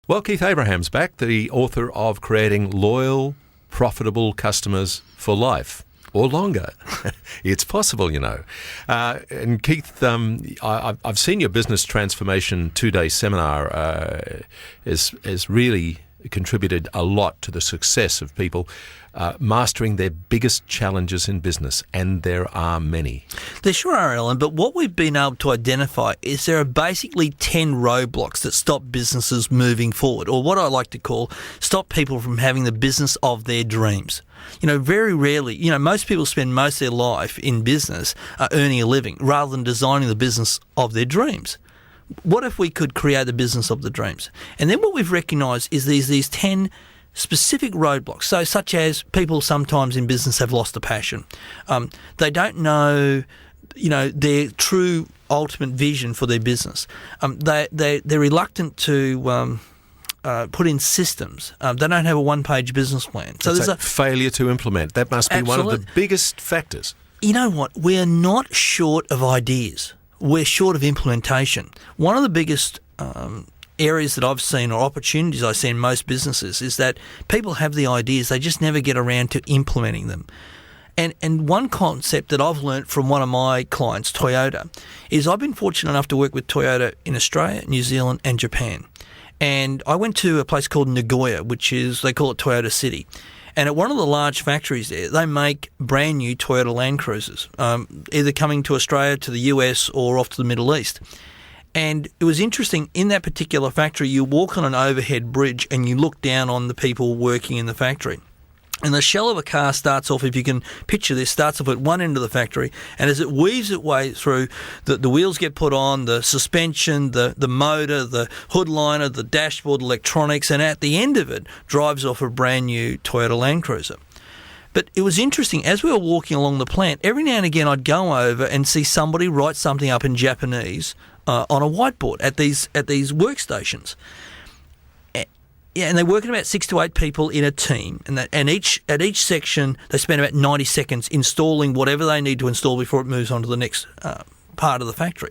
Well, Keith Abraham's back, the author of Creating Loyal, Profitable Customers for Life. Or longer. It's possible, you know. And Keith, I've seen your business transformation 2-day seminar has really contributed a lot to the success of people mastering their biggest challenges in business, and there are many. There sure are, Alan, but what we've been able to identify is there are basically 10 roadblocks that stop businesses moving forward, or what I like to call stop people from having the business of their dreams. You know, very rarely, you know, most people spend most of their life in business earning a living rather than designing the business of their dreams. What if we could create the business of the dreams? And then what we've recognised is these 10 specific roadblocks. So such as people sometimes in business have lost a passion. They don't know, you know, their true ultimate vision for their business. They're reluctant to put in systems. They don't have a one-page business plan. So there's a failure to implement. That must be one of the biggest factors. You know what? We're not short of ideas. We're short of implementation. One of the biggest areas that I've seen, or opportunities I see in most businesses, is that people have the ideas, they just never get around to implementing them. And one concept that I've learnt from one of my clients, Toyota, is I've been fortunate enough to work with Toyota in Australia, New Zealand and Japan. And I went to a place called Nagoya, which is, they call it Toyota City. And at one of the large factories there, they make brand new Toyota Land Cruisers, either coming to Australia, to the US, or off to the Middle East. And it was interesting, in that particular factory, you walk on an overhead bridge and you look down on the people working in the factory. And the shell of a car starts off, if you can picture this, starts off at one end of the factory, and as it weaves its way through, the wheels get put on, the suspension, the motor, the hood liner, the dashboard, electronics, and at the end of it drives off a brand new Toyota Land Cruiser. But it was interesting, as we were walking along the plant, every now and again I'd go over and see somebody write something up in Japanese on a whiteboard at these workstations. Yeah, and they work at about 6 to 8 people in a team, and at each section they spend about 90 seconds installing whatever they need to install before it moves on to the next part of the factory.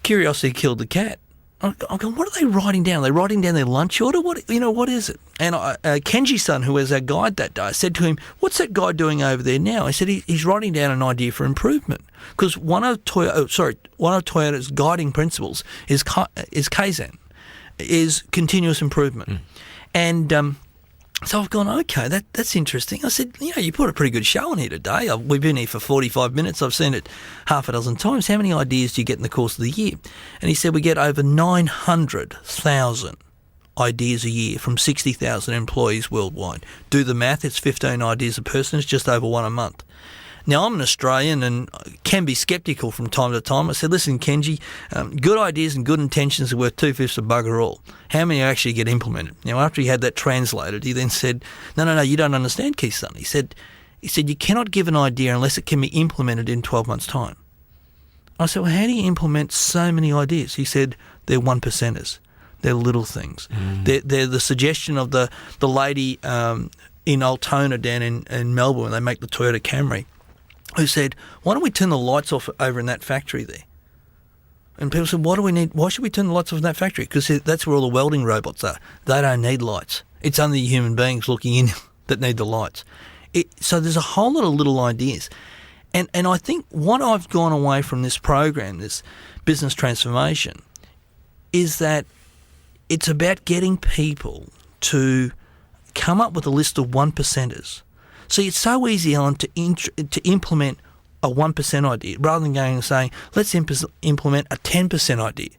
Curiosity killed the cat. I'm going, what are they writing down? Are they writing down their lunch order? What is it? And Kenji-san, who was our guide that day, I said to him, "What's that guy doing over there now?" I said, "He's writing down an idea for improvement, because one of Toyota's guiding principles is Kaizen." Is continuous improvement. And so I've gone, okay, that's interesting. I said, you put a pretty good show on here today. We've been here for 45 minutes. I've seen it half a dozen times. How many ideas do you get in the course of the year? And he said, we get over 900,000 ideas a year from 60,000 employees worldwide. Do the math, it's 15 ideas a person. It's just over one a month. Now, I'm an Australian and can be sceptical from time to time. I said, listen, Kenji, good ideas and good intentions are worth 2/5 of bugger all. How many actually get implemented? Now, after he had that translated, he then said, no, you don't understand, Keith-son. He said, you cannot give an idea unless it can be implemented in 12 months' time. I said, well, how do you implement so many ideas? He said, they're 1%ers. They're little things. They're the suggestion of the lady in Altona down in Melbourne when they make the Toyota Camry, who said, why don't we turn the lights off over in that factory there? And people said, why should we turn the lights off in that factory? Because that's where all the welding robots are. They don't need lights. It's only human beings looking in that need the lights. So there's a whole lot of little ideas. And I think what I've gone away from this program, this business transformation, is that it's about getting people to come up with a list of 1%ers. See, it's so easy, Alan, to implement a 1% idea rather than going and saying, let's implement a 10% idea.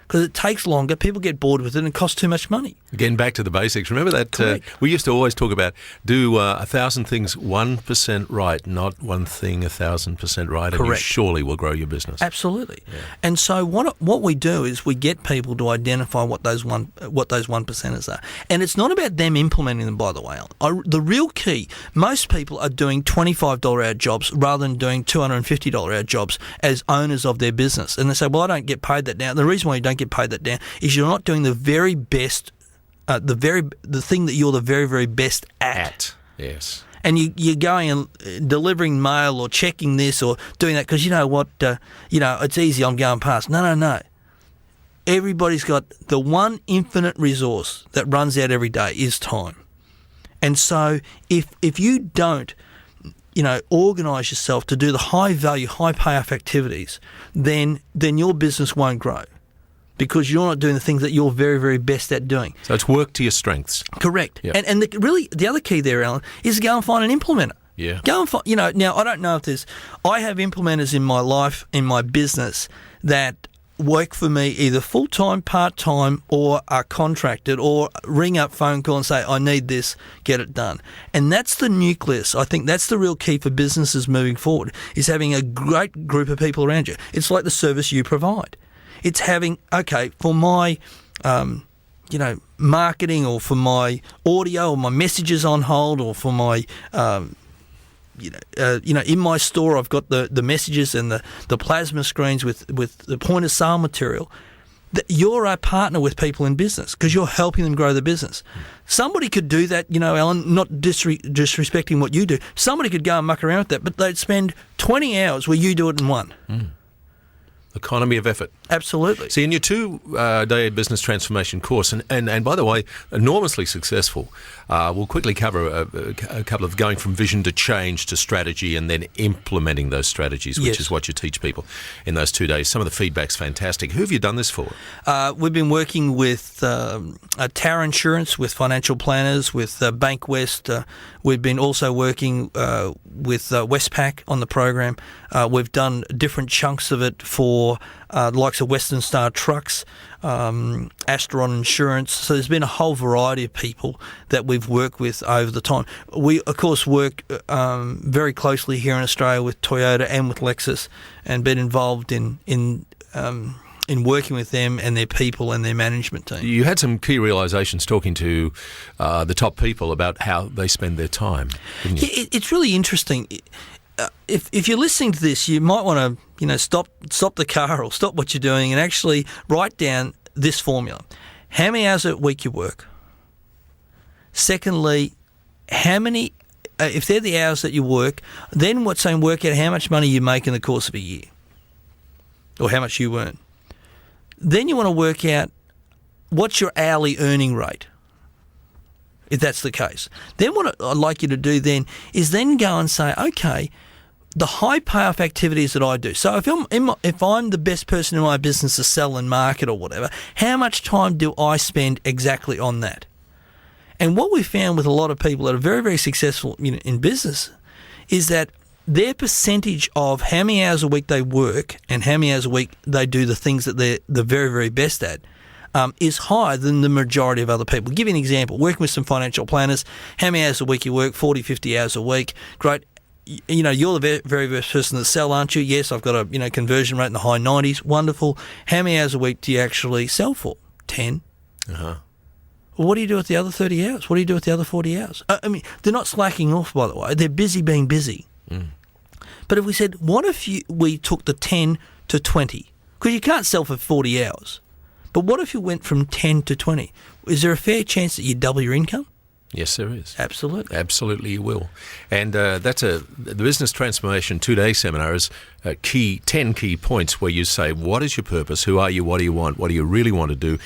Because it takes longer, people get bored with it, and it costs too much money. Getting back to the basics, remember that we used to always talk about do 1,000 things 1% right, not one thing 1,000% right, and you surely will grow your business. Absolutely. Yeah. And so what we do is we get people to identify what those 1%ers are. And it's not about them implementing them, by the way. The real key, most people are doing $25-hour jobs rather than doing $250-hour jobs as owners of their business. And they say, well, I don't get paid that now. The reason why you don't get paid that down is you're not doing the very best, the thing that you're the very, very best at. Yes. And you're going and delivering mail or checking this or doing that because you know what, it's easy, I'm going past. No. everybody's got the one infinite resource that runs out every day is time. And so if you don't, organise yourself to do the high value, high payoff activities, then your business won't grow because you're not doing the things that you're very, very best at doing. So it's work to your strengths. Correct. Yeah. And the other key there, Alan, is go and find an implementer. Yeah. Go and find, now I don't know if I have implementers in my life, in my business that work for me either full-time, part-time, or are contracted, or ring up, phone call and say, I need this, get it done. And that's the nucleus. I think that's the real key for businesses moving forward, is having a great group of people around you. It's like the service you provide. It's having, for my, marketing, or for my audio, or my messages on hold, or for my, in my store, I've got the messages and the plasma screens with the point of sale material. You're a partner with people in business because you're helping them grow the business. Somebody could do that, Alan, not disrespecting what you do. Somebody could go and muck around with that, but they'd spend 20 hours where you do it in one. Economy of effort. Absolutely. See, in your 2-day business transformation course, and by the way, enormously successful, we'll quickly cover a couple of going from vision to change to strategy and then implementing those strategies, which is what you teach people in those 2 days. Some of the feedback's fantastic. Who have you done this for? We've been working with Tower Insurance, with financial planners, with Bank West. We've been also working with Westpac on the program. We've done different chunks of it for the likes of Western Star Trucks, Astron Insurance. So there's been a whole variety of people that we've worked with over the time. We, of course, work very closely here in Australia with Toyota and with Lexus, and been involved in working with them and their people and their management team. You had some key realisations talking to the top people about how they spend their time, didn't you? Yeah, it's really interesting. If you're listening to this, you might want to stop the car or stop what you're doing and actually write down this formula. How many hours a week you work? Secondly, how many, if they're the hours that you work, then work out how much money you make in the course of a year, or how much you earn. Then you want to work out what's your hourly earning rate, if that's the case. Then what I'd like you to do then is then go and say, okay, the high payoff activities that I do. So if I'm the best person in my business to sell and market or whatever, how much time do I spend exactly on that? And what we found with a lot of people that are very, very successful in business is that their percentage of how many hours a week they work and how many hours a week they do the things that they're the very, very best at is higher than the majority of other people. I'll give you an example. Working with some financial planners, how many hours a week you work? 40, 50 hours a week. Great. You're the very best person to sell, aren't you? Yes, I've got a conversion rate in the high 90s. Wonderful. How many hours a week do you actually sell for? 10. Uh-huh. Well, what do you do with the other 30 hours? What do you do with the other 40 hours? They're not slacking off, by the way. They're busy being busy. But if we said, what if we took the 10 to 20? Because you can't sell for 40 hours. But what if you went from 10 to 20? Is there a fair chance that you double your income? Yes, there is. Absolutely. Absolutely you will. And that's the Business Transformation 2-day seminar is 10 key points where you say, what is your purpose? Who are you? What do you want? What do you really want to do?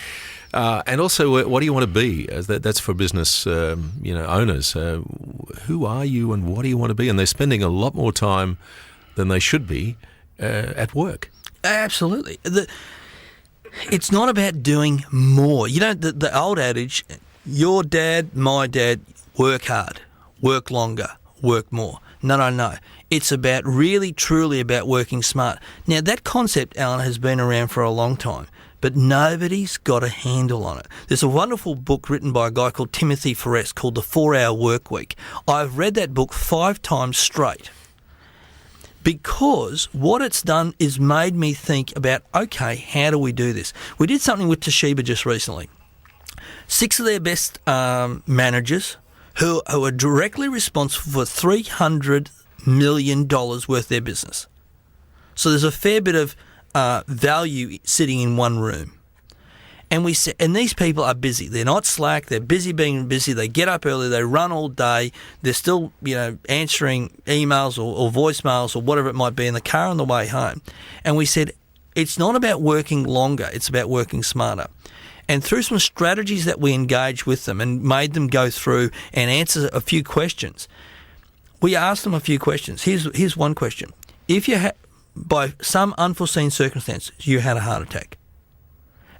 And also, what do you want to be? That's for business owners. Who are you and what do you want to be? And they're spending a lot more time than they should be at work. Absolutely. It's not about doing more. The old adage, your dad, my dad, work hard, work longer, work more. No. It's about really, truly about working smart. Now, that concept, Alan, has been around for a long time, but nobody's got a handle on it. There's a wonderful book written by a guy called Timothy Ferriss called The 4-Hour Work Week. I've read that book 5 times straight because what it's done is made me think about, okay, how do we do this? We did something with Toshiba just recently. 6 of their best managers who are directly responsible for $300 million worth of their business. So there's a fair bit of value sitting in one room. And these people are busy. They're not slack. They're busy being busy. They get up early. They run all day. They're still, answering emails or voicemails or whatever it might be in the car on the way home. And we said, it's not about working longer, it's about working smarter. And through some strategies that we engaged with them and made them go through and answer a few questions, we asked them a few questions. Here's one question. If you had, by some unforeseen circumstance, you had a heart attack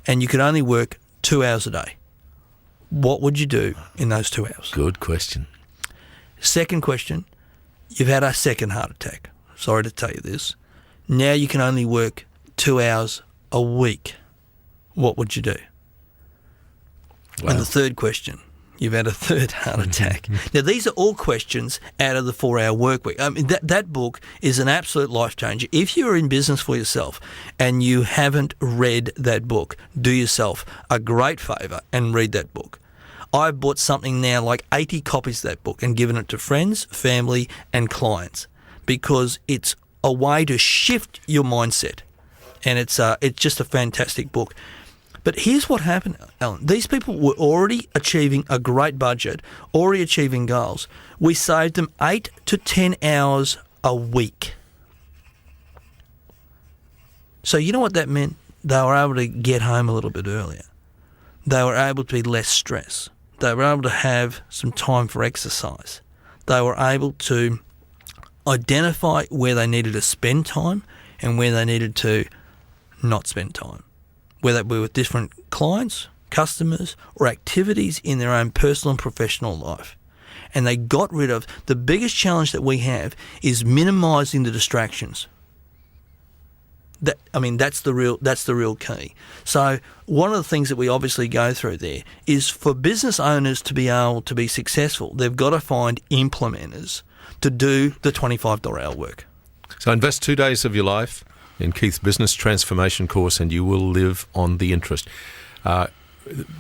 and you could only work 2 hours a day, what would you do in those 2 hours? Good question. Second question, you've had a second heart attack. Sorry to tell you this. Now you can only work 2 hours a week. What would you do? Wow. And the third question, you've had a third heart attack. Now, these are all questions out of the 4-hour work week. I mean, that book is an absolute life changer. If you're in business for yourself and you haven't read that book, do yourself a great favour and read that book. I've bought something now like 80 copies of that book and given it to friends, family and clients because it's a way to shift your mindset. And it's just a fantastic book. But here's what happened, Alan. These people were already achieving a great budget, already achieving goals. We saved them 8 to 10 hours a week. So you know what that meant? They were able to get home a little bit earlier. They were able to be less stressed. They were able to have some time for exercise. They were able to identify where they needed to spend time and where they needed to not spend time, whether it be with different clients, customers, or activities in their own personal and professional life. And they got rid of, the biggest challenge that we have is minimising the distractions. That's the real key. So one of the things that we obviously go through there is for business owners to be able to be successful, they've got to find implementers to do the $25 hour work. So invest 2 days of your life in Keith's business transformation course and you will live on the interest.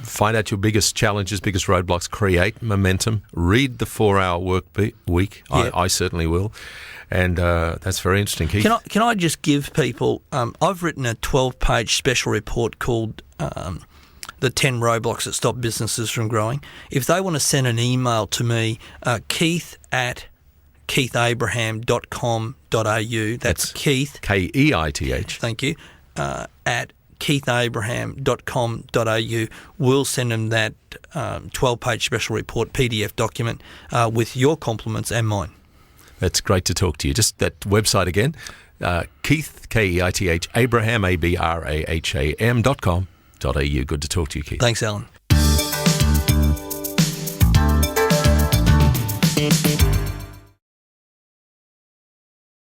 Find out your biggest challenges, biggest roadblocks, create momentum, read the 4-hour work week. Yep. I certainly will. And that's very interesting, Keith. Can I just give people, I've written a 12-page special report called the 10 roadblocks that stop businesses from growing. If they want to send an email to me, keith@keithabraham.com.au. That's Keith. Keith. Thank you. At keithabraham.com.au. We'll send them that 12-page special report PDF document with your compliments and mine. That's great to talk to you. Just that website again, Keith, Keith, Abraham, Abraham.com.au. Good to talk to you, Keith. Thanks, Alan.